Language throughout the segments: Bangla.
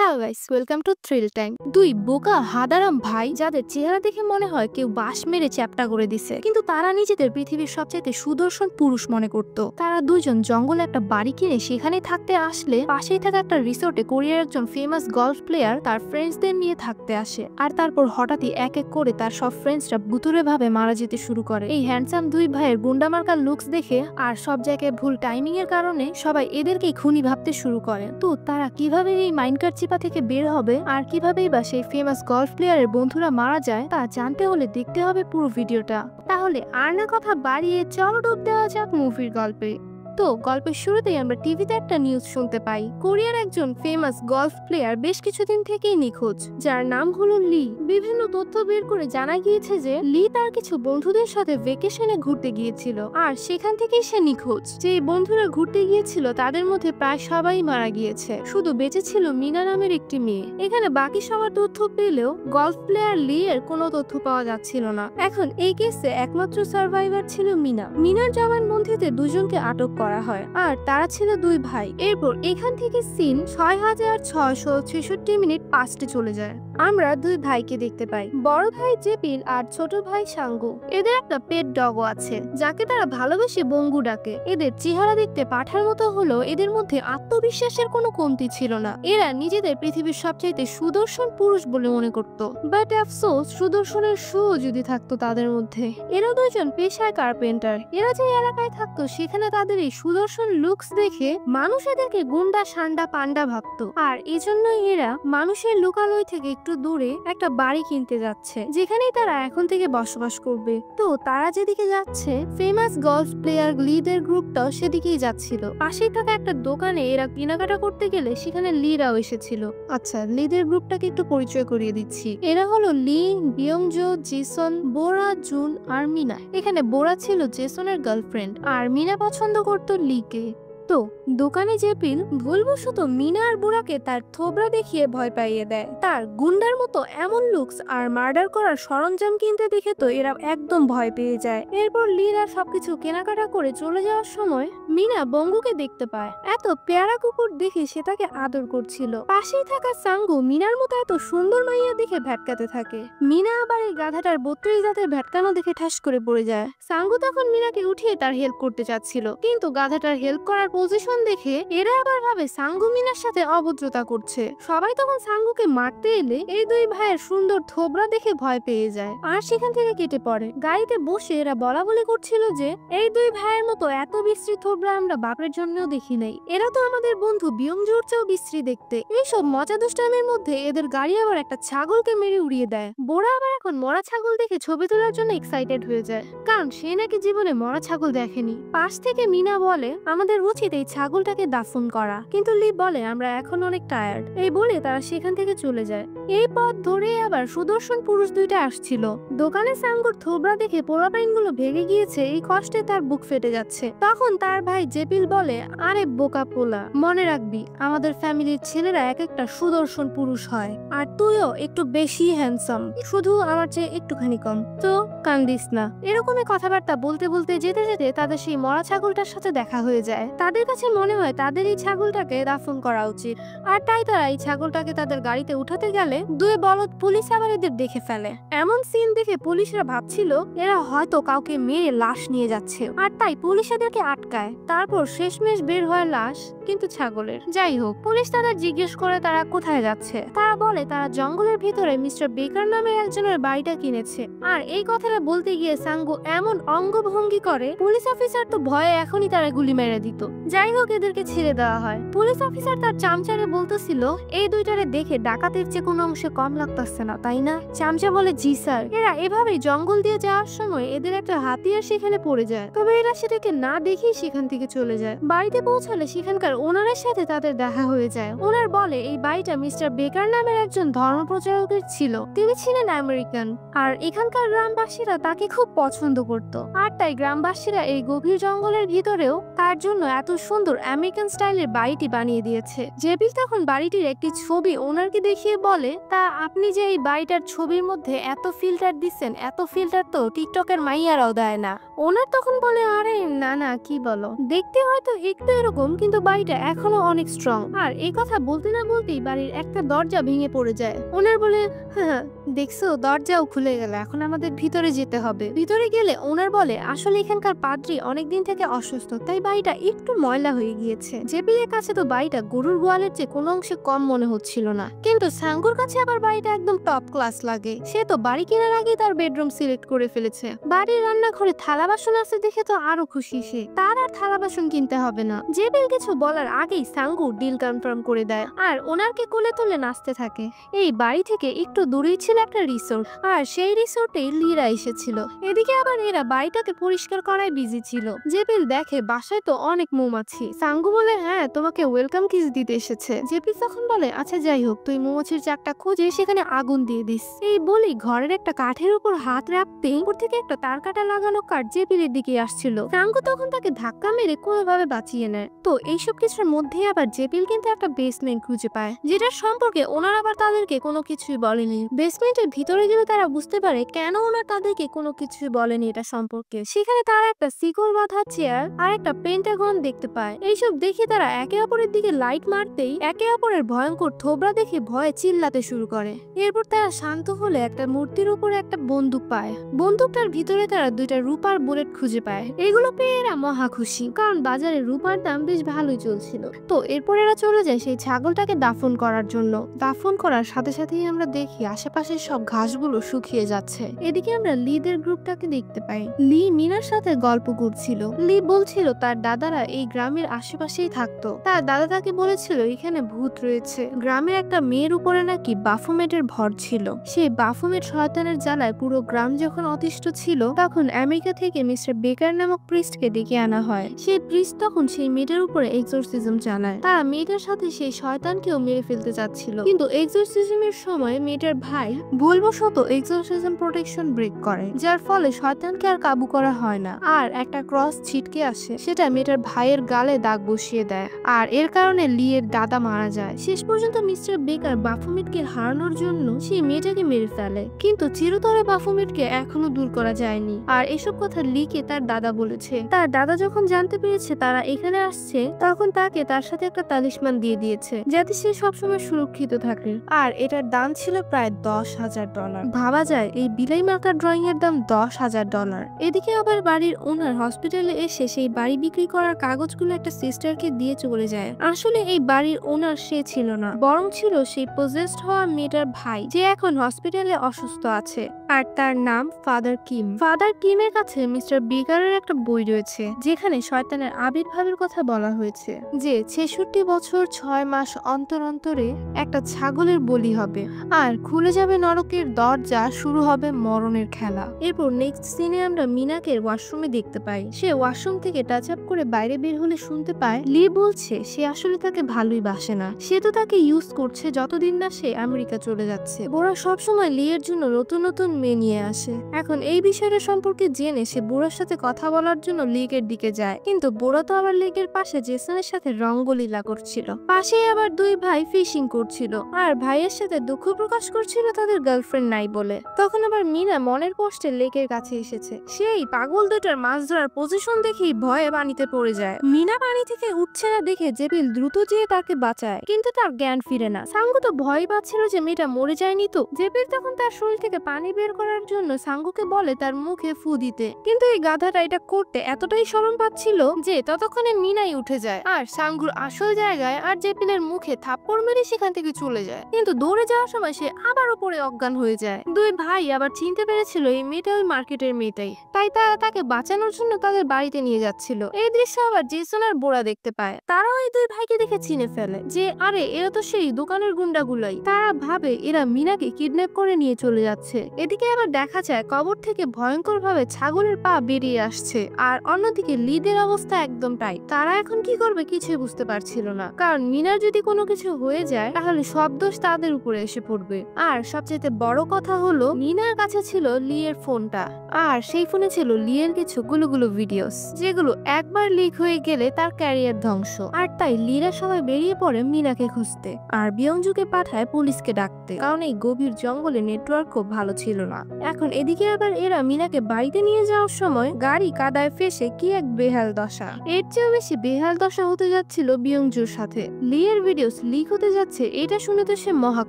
Hello guys, welcome to thrill time. দুই বোকা হাদারাম ভাই যাদের চেহারা দেখে মনে হয় কেউ বাঁশ মেরে চ্যাপ্টা করে দিছে, কিন্তু তারা নিজেদের পৃথিবীর সবচেয়ে সুদর্শন পুরুষ মনে করত। তারা দুইজন জঙ্গলে একটা বাড়ি কিনে সেখানে থাকতে আসলে পাশেই থাকা একটা রিসোর্টে কোরিয়ার একজন ফেমাস গলফ প্লেয়ার তার ফ্রেন্ডসদের নিয়ে থাকতে আসে। আর তারপর হঠাৎই এক এক করে তার সব ফ্রেন্ডসরা ভুতুরে ভাবে মারা যেতে শুরু করে। এই হ্যান্ডসাম দুই ভাইয়ের গুন্ডামার্কার লুকস দেখে আর সব জায়গায় ভুল টাইমিং এর কারণে সবাই এদেরকেই খুনি ভাবতে শুরু করে। তো তারা কিভাবে এই মাইনকার চিপা থেকে বের হবে আর কিভাবেই বা সেই ফেমাস গলফ প্লেয়ারের বন্ধুরা মারা যায় তা জানতে হলে দেখতে হবে পুরো ভিডিওটা। তাহলে আর না কথা বাড়িয়ে চলো ডুব দেওয়া যাক মুভির গল্পে। তো গল্পের শুরুতেই আমরা টিভিতে একটা নিউজ শুনতে পাই, কোরিয়ার একজন ফেমাস গলফ প্লেয়ার বেশ কিছুদিন থেকেই নিখোঁজ, যার নাম হলো লি। বিভিন্ন তথ্য বের করে জানা গিয়েছে যে লি তার কিছু বন্ধুদের সাথে ভেকেশনে ঘুরতে গিয়েছিল আর সেখান থেকেই সে নিখোঁজ। যে বন্ধুরা ঘুরতে গিয়েছিল তাদের মধ্যে প্রায় সবাই মারা গিয়েছে, শুধু বেঁচে ছিল মিনা নামের একটি মেয়ে। এখানে বাকি সবার তথ্য পেলেও গলফ প্লেয়ার লি এর কোনো তথ্য পাওয়া যাচ্ছিল না। এখন এই কেসে একমাত্র সার্ভাইভার ছিল মিনা। মিনার জবানবন্দিতে দুজনকে আটক করা হয় আর তারা ছিল দুই ভাই। এরপর এখান থেকে সিন 6666 পাস্টে চলে যায়। আমরা দুই ভাইকে দেখতে পাই, বড় ভাই জেপিল আর ছোট ভাই সাঙ্গু। এদের একটা পেট ডগও আছে যাকে তারা ভালোবেসে বঙ্গু ডাকে। এদের চেহারা দেখতে পাঠার মতো হলো, এদের মধ্যে আত্মবিশ্বাসের কোনো কমতি ছিল না। এরা নিজেদের পৃথিবীর সবচাইতে সুদর্শন পুরুষ বলে মনে করত, বাট আফসোস সুদর্শনের শো যদি থাকতো তাদের মধ্যে। এরা দুইজন পেশায় কার্পেন্টার। এরা যে এলাকায় থাকতো সেখানে তাদের এই সুদর্শন লুকস দেখে মানুষ এদেরকে গুন্ডা সান্ডা পান্ডা ভাবতো, আর এজন্যই এরা মানুষের লোকালয় থেকে একটু দূরে একটা বাড়ি কিনতে যাচ্ছে যেখানেই তারা এখন থেকে বসবাস করবে। তো তারা যেদিকে যাচ্ছে ফেমাস গলফ প্লেয়ার লিদের গ্রুপটাও সেদিকেই যাচ্ছিল। পাশেই থাকা একটা দোকানে এরা কেনাকাটা করতে গেলে সেখানে লিরাও এসেছিল। আচ্ছা, লিদের গ্রুপটাকে একটু পরিচয় করিয়ে দিচ্ছি। এরা হলো লি, বিয়ংজো, জেসন, বোরা, জুন আর মিনা। এখানে বোরা ছিল জেসনের গার্লফ্রেন্ড আর মিনা পছন্দ করতো লিকে। তো দোকানে জেপিল ভুলবশত মিনা আর বুড়াকে তার থোবরা দেখিয়ে ভয় পাইয়ে দেয়। তার গুন্ডার মতো এমন লুকস আর মার্ডার করার সরঞ্জাম কিনতে দেখে তো এরা একদম ভয় পেয়ে যায়। এরপর লিরা সবকিছু কেনাকাটা করে চলে যাওয়ার সময় মিনা বঙ্গুকে দেখতে পায়। এত পেয়ারা কুকুর দেখে সে তাকে আদর করছিল। পাশেই থাকা সাঙ্গু মিনার মতো এত সুন্দর মাইয়া দেখে ভ্যাটকাতে থাকে। মিনা আবার এই গাধাটার 32 দাঁতের ভ্যাটকানো দেখে ঠাস করে পড়ে যায়। সাঙ্গু তখন মিনাকে উঠিয়ে তার হেল্প করতে চাচ্ছিল, কিন্তু গাধাটার হেল্প করার পজিশন দেখে এরা আবার ভাবে সাঙ্গু মিনার সাথে অভদ্রতা করছে। সবাই তখন সাঙ্গুকে মারতে এলে এই দুই ভাইয়ের সুন্দর থোবরা দেখে ভয় পেয়ে যায় আর সেখান থেকে কেটে পড়ে। গাড়িতে বসে এরা বলা বলি করছিল যে এই দুই ভাইয়ের মতো এত বিশ্রী থোবরা আমরা বাপের জন্যও দেখি নাই। এরা তো আমাদের বন্ধু বিয়ংজোর চেয়েও বিশ্রী দেখতে। এইসব মজা দুষ্টামির মধ্যে এদের গাড়ি আবার একটা ছাগলকে মেরে উড়িয়ে দেয়। বোরা আবার এখন মরা ছাগল দেখে ছবি তোলার জন্য এক্সাইটেড হয়ে যায়, কারণ সে নাকি জীবনে মরা ছাগল দেখেনি। পাশ থেকে মিনা বলে আমাদের উচিত এই ছাগলটাকে দাফন করা, কিন্তু লি বলে আমরা এখন অনেক টায়ার্ড। এই বলে তারা সেখান থেকে চলে যায়। এই পথ ধরে আবার সুদর্শন পুরুষ দুইটা আসছিল। দোকানে সাঙ্গুর থোবরা দেখে পোলাপাইন গুলো ভেঙে গিয়েছে, এই কষ্টে তার বুক ফেটে যাচ্ছে। তখন তার ভাই জেপিল বলে আরে বোকা পোলা, মনে রাখবি আমাদের ফ্যামিলির ছেলেরা এক একটা সুদর্শন পুরুষ হয়, আর তুইও একটু বেশি হ্যান্ডসাম, শুধু আমার চেয়ে একটুখানি কম। তো কান্দিস না। এরকমই কথাবার্তা বলতে বলতে যেতে যেতে তাদের সেই মরা ছাগলটার সাথে দেখা হয়ে যায়। তাদের কাছে মনে হয় তাদের এই ছাগলটাকে দাফন করা উচিত, আর তাই তারা এই ছাগলটাকে তাদের গাড়িতে উঠাতে গেলে দুই বলদ পুলিশ আবার এদের দেখে ফেলে। এমন সিন দেখে পুলিশরা ভাবছিল এরা হয়তো কাউকে মেরে লাশ নিয়ে যাচ্ছে, আর তাই পুলিশ এদেরকে আটকায়। তারপর শেষমেশ বের হয় লাশ, কিন্তু ছাগলের। যাই হোক, পুলিশ তাদের জিজ্ঞেস করে তারা কোথায় যাচ্ছে। তারা বলে তারা জঙ্গলের ভিতরে মিস্টার বেকার নামের একজনের বাড়িটা কিনেছে। আর এই কথাটা বলতে গিয়ে সাঙ্গু এমন অঙ্গভঙ্গি করে পুলিশ অফিসার তো ভয়ে এখনই তারা গুলি মেরে দিত। যাই হোক, এদেরকে ছেড়ে দেওয়া হয়। পুলিশ অফিসার তার চামচারে বলতেছিল এই দুইটারে দেখে ডাকাতের চেয়ে কোনো অংশে কম লাগতেছে না, তাই না? চামচা বলে জি স্যার। এরা এভাবেই জঙ্গল দিয়ে যাওয়ার সময় এদের একটা হাতিয়ার সেখানে পড়ে যায়, তবে এরা সেটাকে না দেখেই সেখান থেকে চলে যায়। বাড়িতে পৌঁছালে সেখানকার ওনারের সাথে তাদের দেখা হয়ে যায়। ওনার বলে এই বাড়িটা মিস্টার বেকার নামের একজন ধর্মপ্রচারকের ছিল, তিনি ছিলেন আমেরিকান, আর এখানকার গ্রামবাসীরা তাকে খুব পছন্দ করত। আর তাই গ্রামবাসীরা এই গভীর জঙ্গলের ভিতরেও তার জন্য এত সুন্দর আমেরিকান স্টাইলের বাড়িটি বানিয়ে দিয়েছে। জেবিল তখন বাড়িটির একটি ছবি ওনারকে দেখিয়ে বলে, তা আপনি যে এই বাড়িটার ছবির মধ্যে এত ফিল্টার দিচ্ছেন, এত ফিল্টার তো টিকটকের মাইয়ারাও দেয় না। ওনার তখন বলে, আরে না না কি বলো, দেখতে হয়তো একটু এরকম কিন্তু বাড়িটা এখনো অনেক স্ট্রং। আর এই কথা বলতে না বলতেই বাড়ির একটা দরজা ভেঙে পড়ে যায়। ওনার বলে, হ্যাঁ দেখছো দরজাও খুলে গেল, এখন আমাদের ভিতরে যেতে হবে। ভিতরে গেলে ওনার বলে, আসলে এখানকার পাদ্রী অনেকদিন থেকে অসুস্থ, তাই বাড়িটা একটু ময়লা হয়ে গিয়েছে। জেবিলের কাছে তো বাড়িটা গরুর গোয়ালের চেয়ে কোনো অংশে কম মনে হচ্ছিল না, কিন্তু সাঙ্গুর কাছে আবার বাড়িটা একদম টপ ক্লাস লাগে। সে তো বাড়ি কেনার আগেই তার বেডরুম সিলেক্ট করে ফেলেছে। বাড়ির রান্নাঘরে থালা বাসন আছে দেখে তো আরো খুশি সে, তার আর থালা বাসন কিনতে হবে না। জেবিল কিছু বলার আগেই সাঙ্গু ডিল কনফার্ম করে দেয় আর ওনারকে কোলে তুলে নাচতে থাকে। এই বাড়ি থেকে একটু দূরেই ছিল একটা রিসোর্ট, আর সেই রিসোর্টে লিরা এসেছিল। এদিকে আবার এরা বাড়িটাকে পরিষ্কার করায় বিজি ছিল। জেবিল দেখে বাসায় তো অনেক মৌমাছি। সাঙ্গু বলে, হ্যাঁ তোমাকে ওয়েলকাম কিস দিতে এসেছে। জেবিল তখন বলে, আচ্ছা যাই হোক, তুই মৌমাছির চাকটা খুঁজে সেখানে আগুন দিয়ে দিস। এই বলি ঘরের একটা কাঠের উপর হাত রাখতেই উপর থেকে একটা তার কাটা লাগানো কাঠ জেবিলের দিকে আসছিল। সাঙ্গু তখন তাকে ধাক্কা মেরে কোনোভাবে বাঁচিয়ে নেয়। তো এইসব কিছুর মধ্যেই আবার জেবিল কিন্তু একটা বেসমেন্ট খুঁজে পায়, যেটার সম্পর্কে ওনার আবার তাদেরকে কোনো কিছুই বলেনি। বেসমেন্টের ভিতরে গেলে তারা বুঝতে পারে কেন ওনার তাদেরকে কোনো কিছুই বলেনি এটা সম্পর্কে। সেখানে তারা একটা শিকল বাঁধা চেয়ার আর একটা পেন্টাগন দেখতে পায়। এইসব দেখে তারা একে অপরের দিকে লাইট মারতেই একে অপরের ভয়ঙ্কর থোবরা দেখে ভয়ে চিল্লাতে শুরু করে। এরপর তারা শান্ত হলে একটা মূর্তির উপরে একটা বন্দুক পায়। বন্দুকটার ভিতরে তারা দুইটা রূপার বুলেট খুঁজে পায়। এগুলো পেয়ে এরা মহা খুশি, কারণ বাজারে রূপার দাম বেশ ভালোই চলছিল। তো এরপর এরা চলে যায় সেই ছাগলটাকে দাফন করার জন্য। দাফন করার সাথে সাথেই আমরা দেখি আশেপাশের সব ঘাসগুলো শুকিয়ে যাচ্ছে। এদিকে আমরা লিদের গ্রুপটাকে দেখতে পাই। লি মিনার সাথে গল্প করছিল। লি বলছিল তার দাদারা এই গ্রামের আশেপাশেই থাকতো। তার দাদা তাকে বলেছিল এখানে ভূত রয়েছে। গ্রামের একটা মেয়ের উপরে নাকি বাফুমেটের ভর ছিল। সেই বাফুমেট শয়তানের জ্বালায় পুরো গ্রাম যখন অতিষ্ঠ ছিল, তখন আমেরিকা থেকে মিস্টার বেকার নামক প্রিস্টকে ডেকে আনা হয়। সেই প্রিস্ট তখন সেই মেয়েটার উপরে এক্সোরসিজম চালায়। তারা মেয়েটার সাথে সেই শয়তানকেও মেরে ফেলতে চাচ্ছিল, কিন্তু এক্সোরসিজমের সময় মেয়েটার ভাই ভুলবশত এক্সোরসিজম প্রোটেকশন ব্রেক করে, যার ফলে শয়তানকে আর কাবু করা হয় না। আর একটা ক্রস ছিটকে আসে, সেটা মেয়েটার ভাইয়ের গালে দাগ বসিয়ে দেয়। আর এর কারণে লি এর দাদা মারা যায়। শেষ পর্যন্ত মিস্টার বেকার বাফুমেটকে হারানোর জন্য সেই মেয়েটাকে মেরে ফেলে, কিন্তু চিরতরে বাফুমেটকে এখনো দূর করা যায়নি। আর এসব কথা লিকে তার দাদা বলেছে। তার দাদা যখন জানতে পেরেছে তারা এখানে আসছে, তখন তাকে তার সাথে একটা তালিসমান দিয়ে দিয়েছে, যাতে সে সবসময় সুরক্ষিত থাকে। আর এটার দাম ছিল প্রায় $10,000। ভাবা যায় এই বিলাই মার্কার ড্রয়িং এর দাম $10,000। এদিকে আবার বাড়ির ওনার হসপিটালে এসে সেই বাড়ি বিক্রি করার কাগজগুলো একটা সিস্টারকে দিয়ে চলে যায়। আসলে এই বাড়ির ওনার সে ছিল না, বরং ছিল সেই পজেসড হওয়া মেয়েটার ভাই, যে এখন হসপিটালে অসুস্থ আছে। আর তার নাম ফাদার কিম। ফাদার কিমের কাছে মিস্টার বেকারের একটা বই রয়েছে, যেখানে শয়তানের আবির্ভাবের কথা বলা হয়েছে, যে 66 বছর 6 মাস অন্তর অন্তরে একটা ছাগলের বলি হবে, আর খুলে যাবে নরকের দরজা, শুরু হবে মরণের খেলা। এরপর নেক্সট সিনে আমরা মিনাকে ওয়াশরুমে দেখতে পাই। সে ওয়াশরুম থেকে টাচ আপ করে বাইরে বের হলে শুনতে পায় লি বলছে সে আসলে তাকে ভালোই বাসে না, সে তো তাকে ইউজ করছে যতদিন না সে আমেরিকা চলে যাচ্ছে। বোরা সবসময় লি এর জন্য নতুন নতুন মেয়ে নিয়ে আসে। এখন এই বিষয়টা সম্পর্কে জেনে সে বোরার সাথে কথা বলার জন্য লিগের দিকে যায়, কিন্তু বোরা তো আবার লিগের পাশে জেসনের সাথে রঙ্গলীলা করছিল। পাশেই আবার দুই ভাই ফিশিং করছিল, আর ভাইয়ের সাথে দুঃখ প্রকাশ করছিল তাদের গার্লফ্রেন্ড নাই বলে। তখন আবার মিনা মনের কষ্টে লেকের কাছে এসেছে। সেই পাগল দুটার মাছ ধরার পজিশন দেখেই ভয়ে পানিতে পড়ে যায়। মিনা পানি থেকে উঠছে না দেখে জেবিল দ্রুত যেয়ে তাকে বাঁচায়, কিন্তু তার জ্ঞান ফিরে না। সাঙ্গু তো ভয় পাচ্ছিল যে মেয়েটা মরে যায়নি তো। জেবিল তখন তার শরীর থেকে পানি বের করার জন্য সাঙ্গুকে বলে তার মুখে ফু দিতে, কিন্তু এই গাধাটা এটা করতে এতটাই শরম পাচ্ছিল যে ততক্ষণে মিনাই উঠে যায় আর সাঙ্গুর আসল জায়গায় আর জেবিলের মুখে থাপ্পড় মেরে সেখান থেকে চলে যায়। কিন্তু দৌড়ে যাওয়ার সময় সে আবার উপরে অজ্ঞান হয়ে যায়। দুই ভাই আবার চিনতে পেরেছিল এই মেয়েটা ওই মার্কেটের মেয়েটাই, তাই তারা তাকে বাঁচানোর জন্য তাদের বাড়িতে নিয়ে যাচ্ছিল। এই দৃশ্য আবার জেসন আর বোরা দেখতে পায়। তারাও এই দুই ভাইকে দেখে চিনে ফেলে যে আরে এরা তো সেই দোকানের গুন্ডাগুলাই। তারা ভাবে এরা মিনাকে কিডন্যাপ করে নিয়ে চলে যাচ্ছে। এদিকে আবার দেখা যায় কবর থেকে ভয়ঙ্কর ভাবে ছাগলের পা বেরিয়ে আসছে, আর অন্যদিকে লিদের অবস্থা একদম টাইট। তারা এখন কি করবে কিছুই বুঝতে পারছিল না, কারণ মিনার যদি কোনো কিছু হয়ে যায় তাহলে সব দোষ তাদের উপরে এসে পড়বে। আর সবচেয়ে বড় কথা হলো মিনার কাছে ছিল লি এর ফোনটা, আর সেই ফোনে ছিল লিয়ের কিছু গুলো ভিডিওস, যেগুলো একবার লিক হয়ে গেলে তার ক্যারিয়ার ধ্বংস। আর তাই লিরা সবাই বেরিয়ে পড়ে মিনাকে খুঁজতে, আর বিয়ংজুকে পাঠায় পুলিশকে ডাকতে, কারণ এই গভীর জঙ্গলে নেটওয়ার্ক খুব ভালো ছিল না। এখন এদিকে আবার এরা মিনাকে বাড়িতে নিয়ে যাওয়ার সময় গাড়ি কাদায় ফেসে কি এক বেহাল দশা। এর চেয়েও বেশি বেহাল দশা হতে যাচ্ছিল বিয়ংজুর সাথে। লিয়ের ভিডিওস লিক হতে যাচ্ছে এটা শুনে তো সে মহা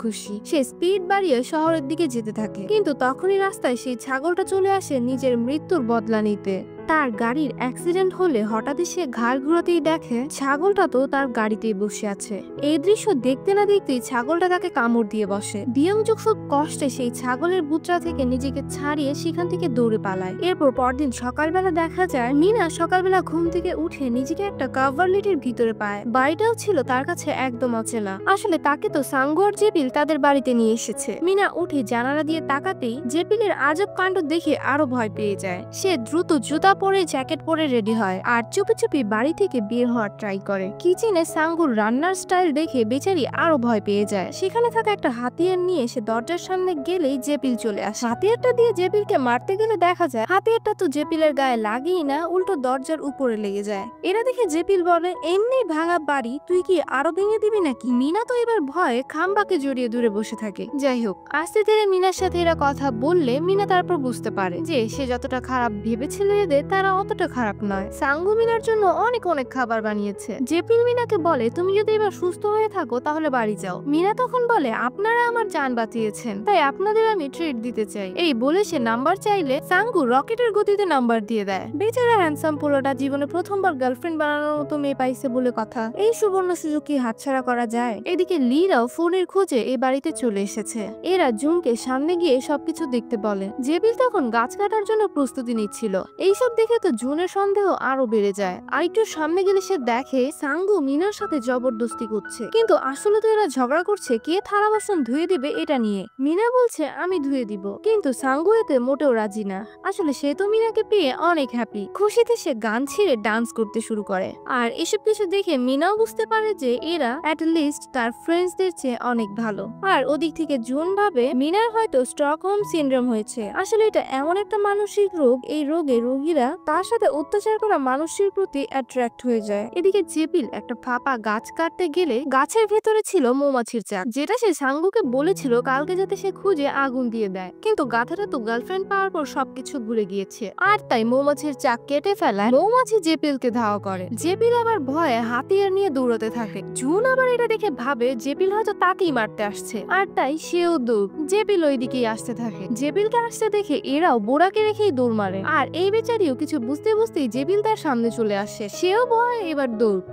খুশি। সে স্পিড বাড়িয়ে শহরের দিকে যেতে থাকে, কিন্তু তখনই রাস্তায় সেই ছাগলটা চলে আসে নিজের মৃত্যুর বদলা নিতে। তার গাড়ির অ্যাক্সিডেন্ট হলে হঠাৎই সে ঘাড় ঘুরাতেই দেখে ছাগলটা তো তার গাড়িতেই বসে আছে। এই দৃশ্য দেখতে না দেখতেই ছাগলটা তাকে কামড় দিয়ে বসে। বিয়ংজু খুব কষ্টে সেই ছাগলের বুচড়া থেকে নিজেকে ছাড়িয়ে সেখান থেকে দৌড়ে পালায়। এরপর পরদিন সকালবেলা দেখা যায় মিনা সকালবেলা ঘুম থেকে উঠে নিজেকে একটা কাভারলেটের ভিতরে পায়। বাড়িটাও ছিল তার কাছে একদম অচেনা। আসলে তাকে তো সাঙ্গু আর জেপিল তাদের বাড়িতে নিয়ে এসেছে। মিনা উঠে জানালা দিয়ে তাকাতেই জেপিলের আজব কাণ্ড দেখে আরো ভয় পেয়ে যায়। সে দ্রুত জুতা পরে জ্যাকেট পরে রেডি হয় আর চুপি চুপি বাড়ি থেকে বের হওয়ার ট্রাই করে। কিচেনে সাঙ্গুর রান্নার স্টাইল দেখে বেচারি আরো ভয় পেয়ে যায়। সেখানে থাকা একটা হাতিয়ার নিয়ে সে দরজার সামনে গেলেই জেপিল চলে আসে। হাতিয়ারটা দিয়ে জেপিলকে মারতে গেলে দেখা যায় হাতিয়ারটা তো জেপিলের গায়ে লাগেই না, উল্টো দরজার উপরে লেগে যায়। এরা দেখে জেপিল বলে, এমনি ভাঙা বাড়ি তুই কি আরো ভেঙে দিবি নাকি? মিনা তো এবার ভয়ে খাম্বাকে জড়িয়ে দূরে বসে থাকে। যাই হোক, আস্তে ধীরে মিনার সাথে এরা কথা বললে মিনা তারপর বুঝতে পারে যে সে যতটা খারাপ ভেবেছিল এদের তারা অতটা খারাপ নয়। সাঙ্গু মিনার জন্য অনেক খাবার বানিয়েছে। জেপিল মিনাকে বলে, তুমি যদি এবার সুস্থ হয়ে থাকো তাহলে বাড়ি যাও। মিনা তখন বলে, আপনারা আমার জান বাঁচিয়েছেন তাই আপনাদের আমি ট্রিট দিতে চাই। এই বলে সে নাম্বার চাইলে সাঙ্গু রকেটের গতিতে নাম্বার দিয়ে দেয়। বেচারা হ্যান্ডসাম পোলাটা জীবনে প্রথমবার গার্লফ্রেন্ড বানানোর মতো মেয়ে পাইছে বলে কথা। এই সুবর্ণ সুযোগ কি হাতছাড়া করা যায়? এদিকে লিরাও ফোনের খোঁজে এই বাড়িতে চলে এসেছে। এরা জুনকে সামনে গিয়ে সবকিছু দেখতে বলে। জেপিল তখন গাছ কাটার জন্য প্রস্তুতি নিচ্ছিল। এইসব দেখে তো জুনের সন্দেহ আরো বেড়ে যায়। আর একটু সামনে গেলে সে দেখে সাঙ্গু মিনার সাথে জবরদস্তি করছে, কিন্তু আসলে তো এরা ঝগড়া করছে কে থালা বাসন ধুয়ে দিবে এটা নিয়ে। মিনা বলছে আমি ধুয়ে দিব, কিন্তু সাঙ্গু এতে মোটেও রাজি না। আসলে সে তো মিনাকে পেয়ে অনেক হ্যাপি। খুশিতে সে গান ছিঁড়ে ডান্স করতে শুরু করে। আর এসব কিছু দেখে মিনাও বুঝতে পারে যে এরা অ্যাটলিস্ট তার ফ্রেন্ডসদের চেয়ে অনেক ভালো। আর ওদিক থেকে জুন ভাবে মিনার হয়তো স্টকহোম সিনড্রোম হয়েছে। আসলে এটা এমন একটা মানসিক রোগ, এই রোগে রোগীরা তার সাথে অত্যাচার করা মানুষের প্রতি অ্যাট্রাক্ট হয়ে যায়। এদিকে জেপিল একটা ফাঁপা গাছ কাটতে গেলে গাছের ভেতরে ছিল মৌমাছির চাক, যেটা সে সাঙ্গুকে বলেছিল কালকে যাতে সে খুঁজে আগুন দিয়ে দেয়। কিন্তু গাধাটা তো গার্লফ্রেন্ড পাওয়ার পর সবকিছু ভুলে গিয়েছে। আর তাই মৌমাছির চাক কেটে ফেলায় মৌমাছি জেপিলকে ধাওয়া করে। জেপিল আবার ভয়ে হাতিয়ার নিয়ে দৌড়াতে থাকে। জুন আবার এটা দেখে ভাবে জেপিল হয়তো তাকেই মারতে আসছে, আর তাই সেও দৌড়। জেপিল ওই দিকেই আসতে থাকে। জেপিলকে আসতে দেখে এরাও বোরাকে রেখেই দৌড় মারে। আর এই বেচারিও কিছু বুঝতে বুঝতেই জেপিল তার সামনে চলে আসে। সেও ভয় এবার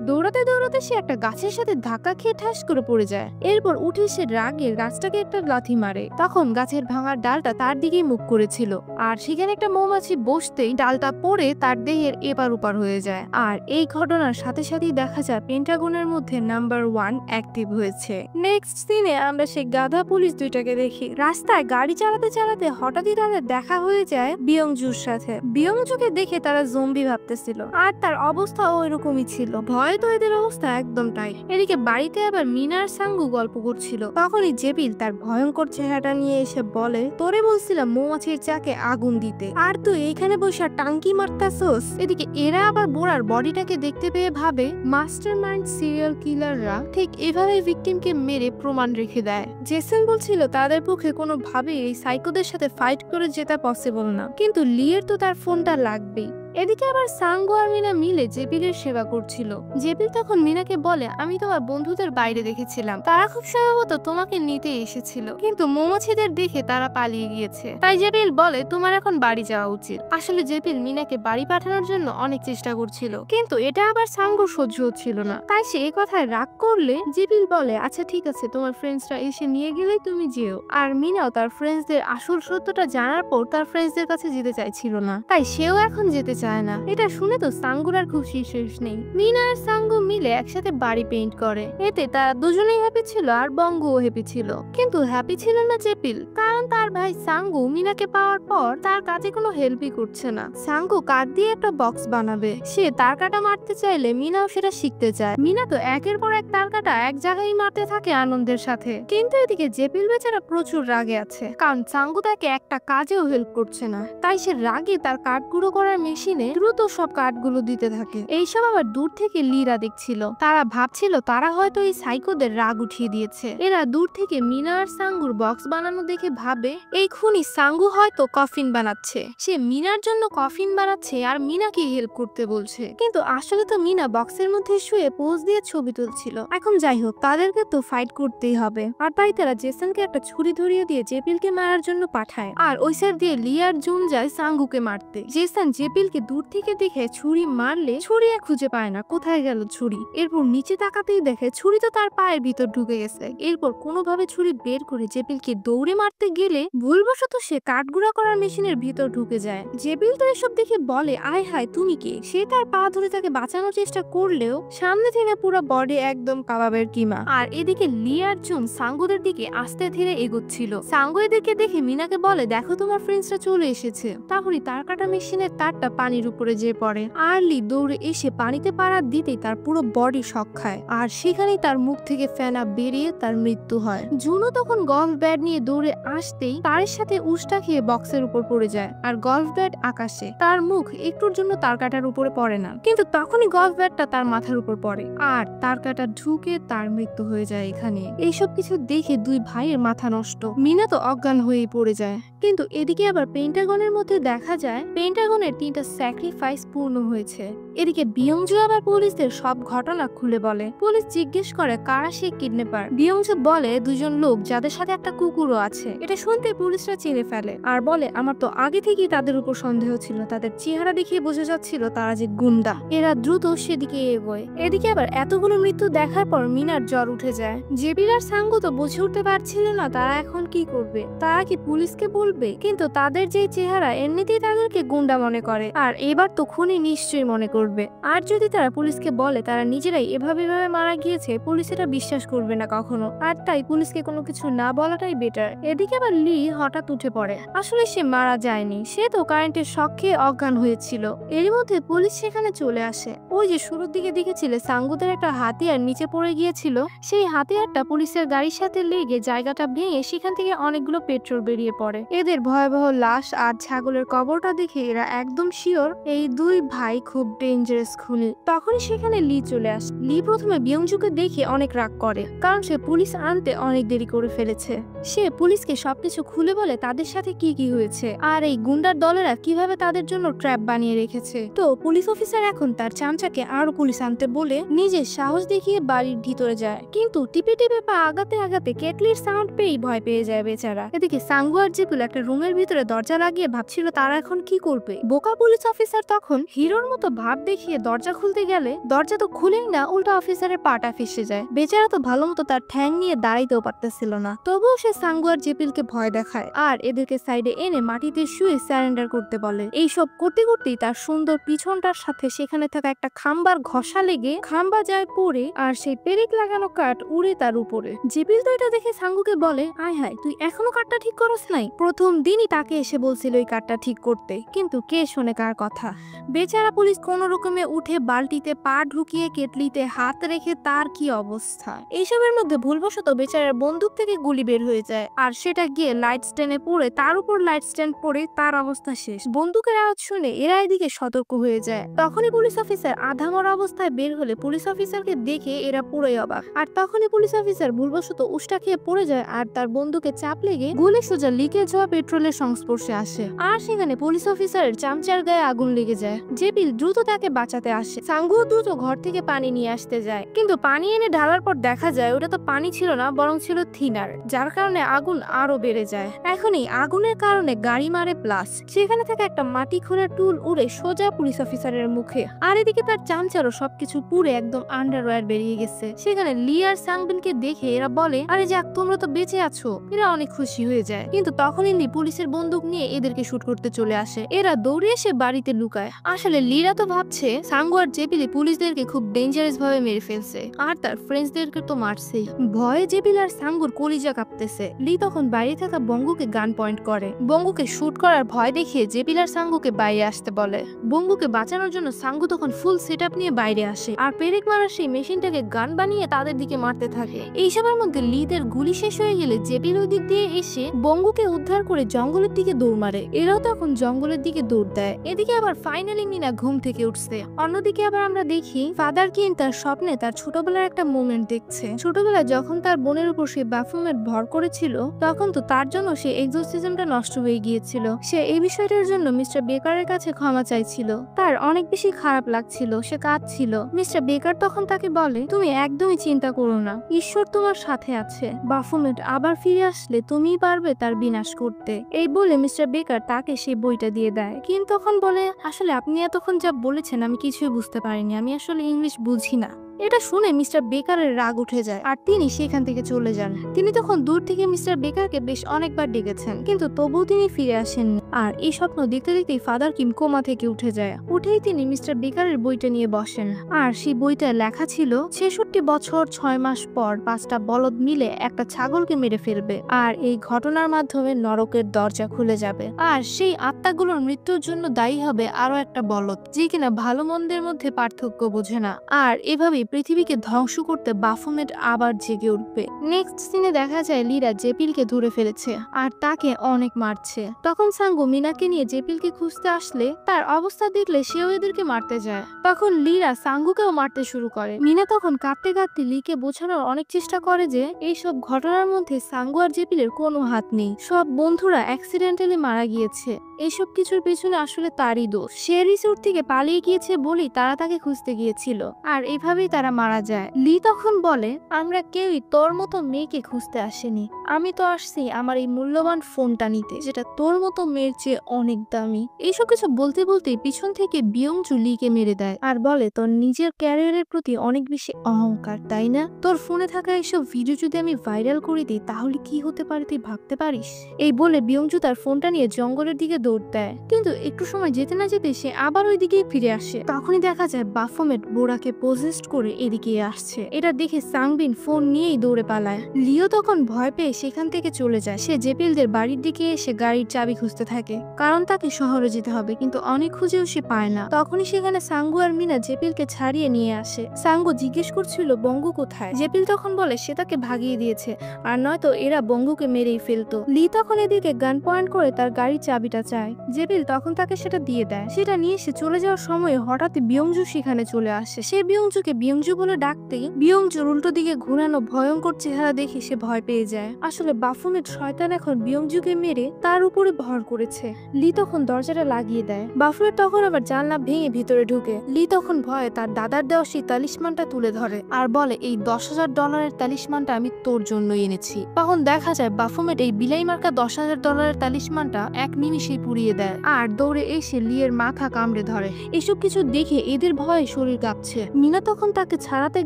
দৌড়াতে দৌড়াতে সে একটা গাছের সাথে ধাক্কা খেয়ে ঠাস করে পড়ে যায়। এরপর উঠে সে রাগে গাছটাকে একটা লাথি মারে। তখন গাছের ভাঙার ডালটা তার দিকেই মুখ করেছিল, আর সেখানে একটা মৌমাছি বসতেই ডালটা পড়ে তার দেহের এপার ওপার হয়ে যায়। আর এই ঘটনার সাথে সাথেই দেখা যায় পেন্টাগনের মধ্যে নাম্বার 1 অ্যাক্টিভ হয়েছে। নেক্সট সিনে আমরা সেই গাধা পুলিশ দুইটাকে দেখি। রাস্তায় গাড়ি চালাতে চালাতে হঠাৎই তাদের দেখা হয়ে যায় বিয়ংজুর সাথে। বিয়ংজুকে দেখে তারা জম্বি ভাবতেছিল, আর তার অবস্থাও ওইরকমই ছিল। ভয়ে তো এদের অবস্থা একদম তাই। এদিকে বাড়িতে আবার মিনার সাঙ্গু গল্প করছিল। তখনই জেপিল তার ভয়ঙ্কর চেহারাটা নিয়ে এসে বলে, তোরে বলছিলাম মৌমাছির চাকে আগুন দিতে, আর তুই এইখানে বসে টাঙ্কি মারতাছস। এদিকে এরা আবার বোরার বডিটাকে দেখতে পেয়ে ভাবে মাস্টারমাইন্ড সিরিয়াল কিলাররা ঠিক এভাবে ভিকটিমকে মেরে প্রমাণ রেখে দেয়। জেসন বলছিল তাদের পক্ষে কোনোভাবেই এই সাইকোদের সাথে ফাইট করে জেতা পসিবল না, কিন্তু লিয়ের তো তার ফোনটা লাগবেই। এদিকে আবার সাঙ্গু আর মিনা মিলে জেপিলের সেবা করছিল। জেপিল তখন মিনাকে বলে, আমি তোমার বন্ধুদের বাইরে দেখেছিলাম, তারা খুব সম্ভবত তোমাকে নিতে এসেছিল, কিন্তু মৌমাছিদের দেখে তারা পালিয়ে গিয়েছে। তাই জেপিল বলে তোমার এখন বাড়ি যাওয়া উচিত। আসলে জেপিল মিনাকে বাড়ি পাঠানোর জন্য অনেক চেষ্টা করছিল, কিন্তু এটা আবার সাঙ্গুর সহ্য হচ্ছিল না। তাই সে এই কথায় রাগ করলে জেপিল বলে, আচ্ছা ঠিক আছে, তোমার ফ্রেন্ডসরা এসে নিয়ে গেলেই তুমি যেও। আর মিনাও তার ফ্রেন্ডসদের আসল সত্যটা জানার পর তার ফ্রেন্ডসদের কাছে যেতে চাইছিল না, তাই সেও এখন যেতে চায় চায় না। এটা শুনে তো সাঙ্গুর আর খুশি শেষ নেই। মিনা আর সাঙ্গু মিলে একসাথে বাড়ি পেইন্ট করে। এতে তারা দুজনেই হ্যাপি ছিল আর বঙ্গও হ্যাপি ছিল। কিন্তু হ্যাপি ছিল না জেপিল, কারণ তার ভাই সাঙ্গু মিনাকে পাওয়ার পর তার কাজে কোনো হেল্পই করছে না। সাঙ্গু কাঠ দিয়ে একটা বক্স বানাবে, সে তার কাটা মারতে চাইলে মিনাও সেটা শিখতে চায়। মিনা তো একের পর এক তার কাটা এক জায়গায় মারতে থাকে আনন্দের সাথে। কিন্তু এদিকে জেপিল বেচারা প্রচুর রাগে আছে, কারণ সাঙ্গু তাকে একটা কাজেও হেল্প করছে না। তাই সে রাগে তার কাঠ গুঁড়ো করার মেশিনে দ্রুত সব কাঠগুলো দিতে থাকে। এইসব আবার দূর থেকে লিরা দেখছিল। তারা ভাবছিল তারা হয়তো এই সাইকোদের রাগ উঠিয়ে দিয়েছে। এরা দূর থেকে মিনা আর সাঙ্গুর বক্স বানানো দেখে ভাবে এই খুনি সাঙ্গু হয়তো কফিন বানাচ্ছে। সে মিনার জন্য কফিন বানাচ্ছে আর মিনাকে হেল্প করতে বলছে। কিন্তু আসলে তো মিনা বক্সের মধ্যে শুয়ে পোজ দিয়ে ছবি তুলছিল। এখন যাই হোক, তাদেরকে তো ফাইট করতেই হবে। আর তাই তারা জেসনকে একটা ছুরি ধরিয়ে দিয়ে জেপিলকে মারার জন্য পাঠায়। আর ওই সাইড দিয়ে লিয়ার জুন যায় সাঙ্গুকে মারতে। জেসন জেপিলকে দূর থেকে দেখে ছুরি মারলে ছুরি আর খুঁজে পায় না, কোথায় গেল ছুরি। এরপর নিচে তাকাতেই দেখে ছুরি তো তার পায়ের ভিতর ঢুকে গেছে। এরপর কোনোভাবে ছুরি বের করে জেপিলকে দৌড়ে মারতে গেলে ভুলবশত সে কাঠগুড়া করার মেশিনের ভিতর ঢুকে যায়। জেপিল তো এসব দেখে বলে আয় হায় তুমি কে। সে তার পা ধরে তাকে বাঁচানোর চেষ্টা করলেও সামনে থেকে পুরো বডি একদম কাবাবের কিমা। আর এদিকে লিয়ার জুন সাঙ্গুদের দিকে আস্তে ধীরে এগোচ্ছিল। সাঙ্গু এদেরকে দেখে মিনাকে বলে দেখো তোমার ফ্রেন্ডসরা চলে এসেছে। তাহলে তার কাটা মেশিনের তারটা পানির উপরে যেয়ে পড়ে। আর লি দৌড়ে এসে পানিতে পাড়া দিতেই তার পুরো বডি শক খায়। আর সেখানেই তার মুখ থেকে ফেনা বেরিয়ে তার মৃত্যু হয়। জুনও তখন গল্ফ ব্যাট নিয়ে দৌড়ে আসতেই তার সাথে উষ্টা খেয়ে বক্সের উপর পড়ে যায়। আর গল্ফ ব্যাট আকাশে। তার মুখ একটুর জন্য তার কাটার উপরে পড়ে না, কিন্তু তখনই গল্ফ ব্যাটটা তার মাথার উপর পড়ে আর তার কাটা ঢুকে তার মৃত্যু হয়ে যায় এখানে। এইসব কিছু দেখে দুই ভাইয়ের মাথা নষ্ট। মিনা তো অজ্ঞান হয়েই পড়ে যায়। কিন্তু এদিকে আবার পেন্টাগনের মধ্যে দেখা যায় পেন্টাগনের 3টা স্যাক্রিফাইস পূর্ণ হয়েছে। এদিকে বিয়ংজু আবার পুলিশদের সব ঘটনা খুলে বলে। পুলিশ জিজ্ঞেস করে কারা সে কিডন্যাপার। বিয়ংজু বলে দুজন লোক যাদের সাথে একটা কুকুরও আছে। এটা শুনতে পুলিশরা চিনে ফেলে আর বলে আমার তো আগে থেকেই তাদের উপর সন্দেহ ছিল, তাদের চেহারা দেখে বোঝা যাচ্ছিল তারা যে গুন্ডা। এরা দ্রুত সেদিকে এগোয়। এদিকে আবার এতগুলো মৃত্যু দেখার পর মিনার জ্বর উঠে যায়। জেবিল আর সাঙ্গু তো বুঝে উঠতে পারছিল না তারা এখন কি করবে। তারা কি পুলিশকে বলবে? কিন্তু তাদের যে চেহারা এমনিতেই তাদেরকে গুন্ডা মনে করে, আর এবার তো খুনি নিশ্চয়ই মনে করবে। আর যদি তারা পুলিশকে বলে তারা নিজেরাই এভাবে মারা গিয়েছে, পুলিশ এটা বিশ্বাস করবে না কখনো। আর তাই পুলিশকে কোনো কিছু না বলাটাই বেটার। এদিকে আবার লি হঠাৎ উঠে পড়ে। আসলে সে মারা যায়নি, সে তো কারেন্টের শক খেয়ে অজ্ঞান হয়েছিল। এরই মধ্যে পুলিশ সেখানে চলে আসে। ওই যে শুরুর দিকে দেখেছিলে সাঙ্গুদের একটা হাতিয়ার নিচে পড়ে গিয়েছিল, সেই হাতিয়ারটা পুলিশের গাড়ির সাথে লেগে জায়গাটা ভেঙে সেখান থেকে অনেকগুলো পেট্রোল বেরিয়ে পড়ে। এদের ভয়াবহ লাশ আর ছাগলের কবরটা দেখে এরা একদম শিওর এই দুই ভাই খুব ডেঞ্জারাস খুনি। তখনই সেখানে লি চলে আসে। লি প্রথমে বিয়ংজুকে দেখে অনেক রাগ করে, কারণ সে পুলিশ আনতে অনেক দেরি করে ফেলেছে। সে পুলিশকে সবকিছু খুলে বলে তাদের সাথে কি কি হয়েছে আর এই গুন্ডার দলেরা কিভাবে তাদের জন্য ট্র্যাপ বানিয়ে রেখেছে। তো পুলিশ অফিসার এখন তার চামচাকে আরো পুলিশ আনতে বলে নিজের সাহস দেখিয়ে বাড়ির ভিতরে যায়। কিন্তু টিপে টিপে পা আগাতে আগাতে কেটলির সাউন্ড পেয়েই ভয় পেয়ে যায় বেচারা। এদিকে সাঙ্গু আর জেপিল একটা রুমের ভিতরে দরজা লাগিয়ে ভাবছিল তারা এখন কি করবে। বোকা পুলিশ অফিসার তখন হিরোর মতো ভাব দেখিয়ে দরজা খুলতে গেলে দরজা তো খুলেই না, উল্টা অফিসারের পাটা ফেসে যায়। বেচারা তো ভালো মতো তার ঠ্যাং নিয়ে দাঁড়াইতেও পারতেছিল না। তবুও সে সাঙ্গু আর জেপিলকে ভয় দেখায় আর এদেরকে সাইডে এনে মাটিতে শুয়ে স্যারেন্ডার করতে বলে। এইসব করতে করতেই তার সুন্দর পিছনটার সাথে সেখানে থাকা একটা খাম্বার ঘষা লেগে খাম্বা যায় পড়ে আর সেই পেরেক লাগানো কাঠ উড়ে তার উপরে। জেপিল তো এটা দেখে সাঙ্গুকে বলে আয় হায় তুই এখনো কাঠটা ঠিক করস নাই? প্রথম দিনই তাকে এসে বলছিল এই কাঠটা ঠিক করতে, কিন্তু কে শোনে কার কথা। বেচারা পুলিশ কোন রকমে উঠে বালতিতে পা ঢুকিয়ে কেটলিতে হাত রেখে তার কি অবস্থা। এইসবের মধ্যে ভুলবশত বেচারার বন্দুক থেকে গুলি বের হয়ে যায় আর সেটা গিয়ে লাইট স্ট্যান্ডে পড়ে তার উপর লাইট স্ট্যান্ড পড়ে তার অবস্থা শেষ। বন্দুকের আওয়াজ শুনে এরা এদিকে সতর্ক হয়ে যায়। তখনই পুলিশ অফিসার আধামরা অবস্থায় বের হলে পুলিশ অফিসারকে দেখে এরা পুরোই অবাক। আর তখনই পুলিশ অফিসার ভুলবশত উষ্টা খেয়ে পড়ে যায় আর তার বন্দুকে চাপ লেগে গুলি সোজা লিকেজ হওয়া পেট্রোলের সংস্পর্শে আসে। আর সেখানে পুলিশ অফিসারের চামচার গায়ে আগুন লেগে যায়। জেপিল দ্রুত তাকে তাকে বাঁচাতে আসে। সাঙ্গু দ্রুত ঘর থেকে পানি নিয়ে আসতে যায়, কিন্তু পানি এনে ঢালার পর দেখা যায় ওটা তো পানি ছিল না, বরং ছিল থিনার, যার কারণে আগুন আরো বেড়ে যায়। এখন এই আগুনের কারণে গাড়ি মারে প্লাস সেখানে থেকে একটা মাটি খোঁড়ার টুল উড়ে সোজা পুলিশ অফিসারের মুখে। আর এদিকে তার চামচারও সবকিছু পুড়ে একদম আন্ডারওয়্যার বেরিয়ে গেছে। সেখানে লি আর সাংবিনকে দেখে এরা বলে, আরে যাক তোমরা তো বেঁচে আছো। এরা অনেক খুশি হয়ে যায়, কিন্তু তখনই লি পুলিশের বন্দুক নিয়ে এদেরকে শুট করতে চলে আসে। এরা দৌড়ে এসে বাড়িতে লুকায়। আসলে লিরা তো ভাবছে সাঙ্গু আর জেপিলি পুলিশদেরকে খুব ডেঞ্জারাস ভাবে মেরে ফেলছে, আর তার ফ্রেন্ডসদেরকে তো মারছেই। ভয়ে জেপিল আর সাঙ্গুর কলিজা কাঁপতেছে। লি তখন বাইরে থাকা বঙ্গুকে গান পয়েন্ট করে। বঙ্গুকে শুট করার ভয় দেখিয়ে জেপিল আর সাঙ্গুকে বাইরে আসতে বলে। বঙ্গুকে বাঁচানোর জন্য সাঙ্গু তখন ফুল সেট আপ নিয়ে বাইরে আসে, আর পেরেক মারার সেই মেশিনটাকে গান বানিয়ে তাদের দিকে মারতে থাকে। এইসবের মধ্যে লিদের গুলি শেষ হয়ে গেলে জেপিল ওই দিক দিয়ে এসে বঙ্গুকে উদ্ধার করে জঙ্গলের দিকে দৌড় মারে। এরাও তখন জঙ্গলের দিকে দৌড় দেয়। এদিকে আবার ফাইনালি মিনা ঘুম থেকে উঠছে। অন্যদিকে আবার আমরা দেখি ফাদার কিন তার স্বপ্নে তার ছোটবেলার একটা মোমেন্ট দেখছে। ছোটবেলায় যখন তার বোনের উপর সে বাফুমেট ভর করেছিল, তখন তো তার জন্য সে এক্সোসিজমটা নষ্ট হয়ে গিয়েছিল। সে এই বিষয়টার জন্য মিস্টার বেকারের কাছে ক্ষমা চাইছিল। তার অনেক বেশি খারাপ লাগছিল, সে কাঁদছিল। মিস্টার বেকার তখন তাকে বলে, তুমি একদমই চিন্তা করো না, ঈশ্বর তোমার সাথে আছে। বাফুমেট আবার ফিরে আসলে তুমিই পারবে তার বিনাশ করতে। এই বলে মিস্টার বেকার তাকে সেই বইটা দিয়ে দেয়। কিন্তু তখন বলে, আসলে আপনি এতক্ষণ যা বলেছেন আমি কিছুই বুঝতে পারিনি, আমি আসলে ইংলিশ বুঝি না। এটা শুনে মিস্টার বেকারের রাগ উঠে যায়, আর তিনি সেখান থেকে চলে যান। তিনি তখন দূর থেকে মিস্টার বেকারকে বেশ অনেকবার ডেকেছেন, কিন্তু তবুও তিনি ফিরে আসেননি। আর এই স্বপ্ন দেখতে দেখতেই ফাদার কিম কোমা থেকে উঠে যায়। উঠেই তিনি মিস্টার বেকারের বইটা নিয়ে বসেন, আর সেই বইটা লেখা ছিল 66 বছর 6 মাস পর 5টা বলদ মিলে একটা ছাগলকে মেরে ফেলবে, আর এই ঘটনার মাধ্যমে নরকের দরজা খুলে যাবে, আর সেই আত্মাগুলোর মৃত্যুর জন্য দায়ী হবে আরো একটা বলদ, যে কিনা ভালো মন্দের মধ্যে পার্থক্য বোঝে না। আর এভাবে পৃথিবীকে ধ্বংস করতে বাফুমেট আবার জেগে উঠবে। নেক্সট সিনে দেখা যায় লিরা জেপিলকে ধরে ফেলেছে আর তাকে অনেক মারছে। তখন সাঙ্গু মিনাকে নিয়ে জেপিলকে খুঁজতে আসলে তার অবস্থা দেখলে সেও এদেরকে মারতে যায়। তখন লিরা সাঙ্গুকেও মারতে শুরু করে। মিনা তখন কাঁদতে কাঁদতে লিকে বোঝানোর অনেক চেষ্টা করে যে এইসব ঘটনার মধ্যে সাঙ্গু আর জেপিলের কোনো হাত নেই, সব বন্ধুরা অ্যাক্সিডেন্টালি মারা গিয়েছে। এইসব কিছুর পেছনে আসলে তারই দোষ। সে রিসোর্ট থেকে পালিয়ে গিয়েছে বলেই তারা তাকে খুঁজতে গিয়েছিল, আর এভাবেই তারা মারা যায়। লি তখন বলে, আমরা কেউই তোর মতো মেয়েকে খুঁজতে আসেনি, আমি তো আসছি আমার এই মূল্যবান ফোনটা নিতে, যেটা তোর মতো মেয়ের চেয়ে অনেক দামি। এইসব কিছু বলতে বলতে পিছন থেকে বিয়ংজু লিকে মেরে দেয়, আর বলে, তোর নিজের ক্যারিয়ারের প্রতি অনেক বেশি অহংকার, তাই না? তোর ফোনে থাকা এইসব ভিডিও যদি আমি ভাইরাল করে দিই তাহলে কি হতে পারে তুই ভাবতে পারিস? এই বলে বিয়ংজু তার ফোনটা নিয়ে জঙ্গলের দিকে দৌড় দেয়, কিন্তু একটু সময় যেতে না যেতে সে আবার ওই দিকেই ফিরে আসে। তখনই দেখা যায় বাফোমেট বোরাকে পজেস্ট করে এদিকে আসছে। এটা দেখে সাংবিন ফোন নিয়েই দৌড়ে পালায়। লিও তখন ভয় পেয়ে সেখান থেকে চলে যায়। সে জেপিলদের বাড়ির দিকে এসে গাড়ির চাবি খুঁজতে থাকে, কারণ তাকে শহরে যেতে হবে, কিন্তু অনেক খুঁজেও সে পায় না। তখনই সেখানে সাঙ্গু আর মিনা জেপিলকে ছাড়িয়ে নিয়ে আসে। সাঙ্গু জিজ্ঞেস করছিল বঙ্গু কোথায়। জেপিল তখন বলে সে তাকে ভাগিয়ে দিয়েছে, আর নয়তো এরা বঙ্গুকে মেরেই ফেলতো। লি তখন এদিকে গান পয়েন্ট করে তার গাড়ির চাবিটা চায়। জেপিল তখন তাকে সেটা দিয়ে দেয়। সেটা নিয়ে সে চলে যাওয়ার সময় হঠাৎ বিয়ংজু সেখানে চলে আসে। সে বিয়ংজুকে বিয়ংজু বলে ডাকতেই বিয়ংজুর উল্টো দিকে ঘুরানো ভয়ঙ্কর চেহারা দেখে সে ভয় পেয়ে যায়। আসলে বাফুমেট শয়তান এখন বিয়ংজুকে মেরে তার উপরে ভর করেছে। লি তখন দরজাটা লাগিয়ে দেয়। বাফুমেট তখন আবার জানলা ভেঙে ভিতরে ঢুকে। লি তখন ভয়ে তার দাদার দেওয়া সেই তালিস্মানটা তুলে ধরে আর বলে, এই $10,000 তালিস্মানটা আমি তোর জন্যই এনেছি। তখন দেখা যায় বাফুমেট এই বিলাই মার্কা $10,000 তালিস্মানটা এক নিমিষেই পুড়িয়ে দেয়, আর দৌড়ে এসে লিয়ের মাথা কামড়ে ধরে। এসব কিছু দেখে এদের ভয়ে শরীর কাঁপছে। মিনা তখন তাকে ছাড়াতে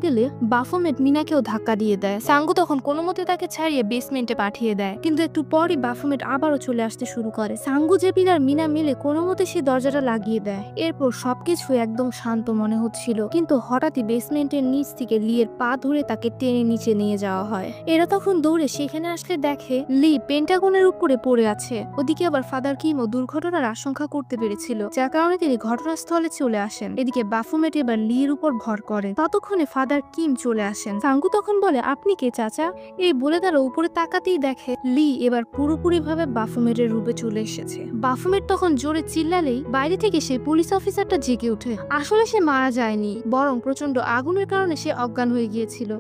গেলে বাফোমেট মিনাকেও ধাক্কা দিয়ে দেয়। সাঙ্গু তখন কোনো মতে তাকে ছাড়িয়ে বেসমেন্টে পাঠিয়ে দেয়, কিন্তু একটু পরই বাফোমেট আবারও চলে আসতে শুরু করে। সাঙ্গু জেপিল আর মিনা মিলে কোনো মতে সে দরজাটা লাগিয়ে দেয়। এরপর সবকিছু একদম শান্ত মনে হচ্ছিল, কিন্তু হঠাৎই বেসমেন্টের নিচ থেকে লিয়ের পা ধরে তাকে টেনে নিচে নিয়ে যাওয়া হয়। এরা তখন দৌড়ে সেখানে আসলে দেখে লি পেন্টাগনের উপরে পড়ে আছে। ওদিকে আবার ফাদার কিমও দুর্ঘটনার আশঙ্কা করতে পেরেছিল, যার কারণে তিনি ঘটনাস্থলে চলে আসেন। এদিকে বাফোমেট এবার লির উপর ভর করে। ততক্ষণে ফাদার কিম চলে আসেন। সাঙ্গু তখন বলে, আপনি কে চাচা? এই বলে তারা উপরে তাকাতেই দেখে লি এবার পুরোপুরি ভাবে বাফোমেটের রূপে চলে এসেছে। বাফোমেট তখন জোরে চিল্লালেই বাইরে থেকে সে পুলিশ অফিসারটা জেগে ওঠে। আসলে সে মারা যায়নি, বরং প্রচন্ড আগুনের কারণে সে অজ্ঞান হয়ে গিয়েছিল।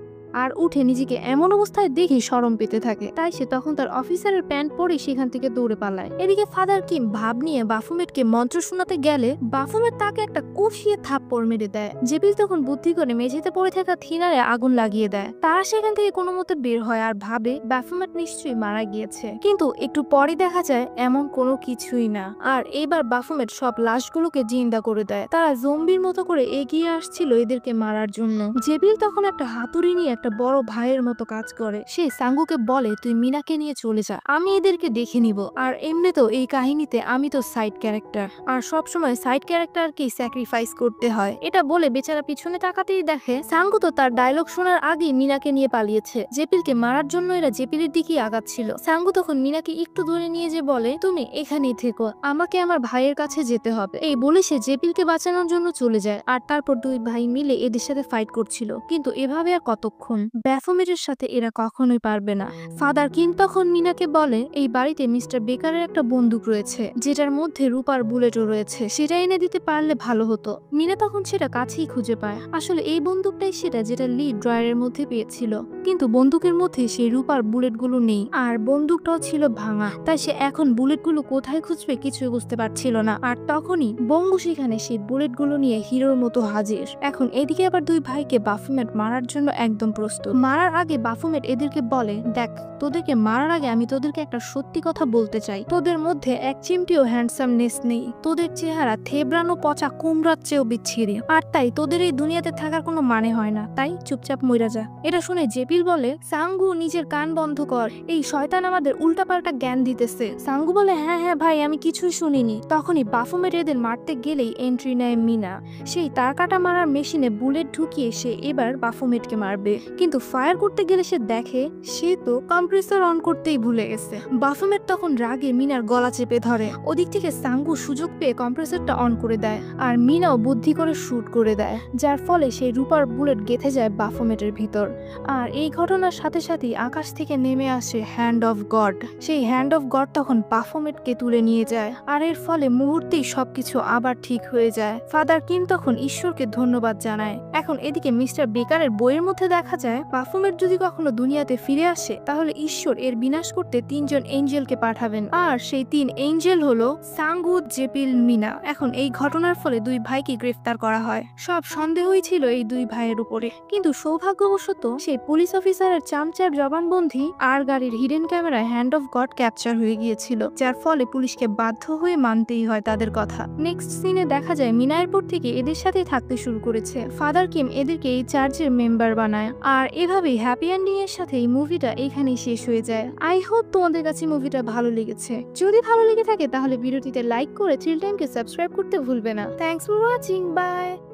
আর উঠে নিজেকে এমন অবস্থায় দেখে শরম পেতে থাকে। তাই সে তখন তার অফিসারের প্যান্ট পরে সেখান থেকে দৌড়ে পালায়। এদিকে ফাদার কিম ভাব নিয়ে বাফুমেটকে মন্ত্র শোনাতে গেলে বাফুমেট তাকে একটা কষিয়ে থাপ্পড় মেরে দেয়। জেপিল তখন বুদ্ধি করে মেঝেতে পড়ে থাকা থিনারে আগুন লাগিয়ে দেয়। তারা সেখান থেকে কোনো মতে বের হয় আর ভাবে বাফুমেট নিশ্চয়ই মারা গিয়েছে, কিন্তু একটু পরে দেখা যায় এমন কোনো কিছুই না। আর এবার বাফুমেট সব লাশগুলোকে জিন্দা করে দেয়। তারা জম্বির মতো করে এগিয়ে আসছিল এদেরকে মারার জন্য। জেবিল তখন একটা হাতুড়ি নিয়ে একটা বড় ভাইয়ের মতো কাজ করে। সে সাঙ্গুকে বলে, তুই মিনাকে নিয়ে চলে যা, আমি এদেরকে দেখে নিব। আর এমনিতেও এই কাহিনীতে আমি তো সাইড ক্যারেক্টার, আর সব সময় সাইড ক্যারেক্টারকেই স্যাক্রিফাইস করতে হয়। এটা বলে বেচারা পিছনে তাকাতেই দেখে সাঙ্গু তো তার ডায়লগ শোনার আগেই মিনাকে নিয়ে পালিয়েছে। জেপিলকে মারার জন্য এরা জেপিলের দিকেই আগাচ্ছিল। সাঙ্গু তখন মিনাকে একটু দূরে নিয়ে যে বলে, তুমি এখানেই থেকো, আমাকে আমার ভাইয়ের কাছে যেতে হবে। এই বলে সে জেপিলকে বাঁচানোর জন্য চলে যায়। আর তারপর দুই ভাই মিলে এদের সাথে ফাইট করছিল, কিন্তু এভাবে আর কতক্ষণ? ব্যাফোমেটের সাথে এরা কখনোই পারবে না। ফাদার কিম তখন মিনাকে বলে, এই বাড়িতে মিস্টার বেকারের একটা বন্দুক রয়েছে যেটার মধ্যে রূপার বুলেটও রয়েছে, সেটা এনে দিতে পারলে ভালো হতো। মিনা তখন সেটা কাছেই খুঁজে পায়। আসলে এই বন্দুকটাই সেটা যেটা লি ড্রয়ারের মধ্যে পেয়েছিল, কিন্তু বন্দুকের মধ্যে সেই রূপার বুলেটগুলো নেই, আর বন্দুকটাও ছিল ভাঙা। তাই সে এখন বুলেটগুলো কোথায় খুঁজবে কিছুই বুঝতে পারছিল না। আর তখনই বঙ্গু সেখানে সেই বুলেটগুলো নিয়ে হিরোর মতো হাজির। এখন এদিকে আবার দুই ভাইকে বাফুমেট মারার জন্য একদম প্রস্তুত। মারার আগে বাফুমেট এদেরকে বলে, দেখ, তোদেরকে মারার আগে আমি তোদেরকে একটা সত্যি কথা বলতে চাই, তোদের মধ্যে এক চিমটিও হ্যান্ডসামনেস নেই। তোদের চেহারা থেবড়ানো পচা কুমড়ার চেয়েও বিচ্ছিরি, আর তাই তোদের এই দুনিয়াতে থাকার কোনো মানে হয় না। তাই চুপচাপ মইরা যা। এটা শুনে জেপিল বলে, সাঙ্গু নিজের কান বন্ধ কর, এই শয়তান আমাদের উল্টাপাল্টা জ্ঞান দিতেছে। সাঙ্গু বলে, হ্যাঁ হ্যাঁ ভাই, আমি কিছুই শুনিনি। তখনই বাফুমেট এদের মারতে গেলেই এন্ট্রি নেয় মিনা। সেই তার কাটা মারার মেশিনে বুলেট ঢুকিয়ে সে এবার বাফুমেটকে মারবে, কিন্তু ফায়ার করতে গেলে সে দেখে সে তো কম্প্রেসর অন করতেই ভুলে গেছে। বাফুমেট তখন রাগে মিনার গলা চেপে ধরে। ওদিক থেকে সাঙ্গু সুযোগ পেয়ে কম্প্রেসরটা অন করে দেয়, আর মিনাও বুদ্ধি করে শুট করে দেয়, যার ফলে সেই রূপার বুলেট গেঁথে যায় বাফুমেটের ভিতর। আর এই ঘটনার সাথে সাথেই আকাশ থেকে নেমে আসে হ্যান্ড অফ গড। সেই হ্যান্ড অফ গড তখন বাফুমেটকে তুলে নিয়ে যায়, আর এর ফলে মুহূর্তেই সবকিছু আবার ঠিক হয়ে যায়। ফাদার কিম তখন ঈশ্বরকে ধন্যবাদ জানায়। এখন এদিকে মিস্টার বেকারের বইয়ের মধ্যে দেখা যায় বাফুমেট যদি কখনো দুনিয়াতে ফিরে আসে তাহলে ঈশ্বর এর বিনাশ করতে 3 জন এঞ্জেলকে পাঠাবেন, আর সেই 3 এঞ্জেল হলো সাঙ্গু, জেপিল, মিনা। এখন এই ঘটনার ফলে দুই ভাইকে গ্রেফতার করা হয়। সব সন্দেহই ছিল এই দুই ভাইয়ের উপরে, কিন্তু সৌভাগ্যবশত সেই পুলিশ অফিসারের চামচার জবানবন্দি আর গাড়ির হিডেন ক্যামেরায় হ্যান্ড অফ গড ক্যাপচার হয়ে গিয়েছিল, যার ফলে পুলিশকে বাধ্য হয়ে মানতেই হয় তাদের কথা। নেক্সট সিনে দেখা যায় মিনা এরপর থেকে এদের সাথেই থাকতে শুরু করেছে। ফাদার কিম এদেরকে এই চার্চের মেম্বার বানায়, আর এভাবেই হ্যাপি এন্ডিং এর সাথে এই মুভিটা এখানেই শেষ হয়ে যায়। আই হোপ তোমাদের কাছে মুভিটা ভালো লেগেছে। যদি ভালো লেগে থাকে তাহলে ভিডিওটিতে লাইক করে থ্রিল টাইমকে সাবস্ক্রাইব করতে ভুলবে না। Thanks for watching, by.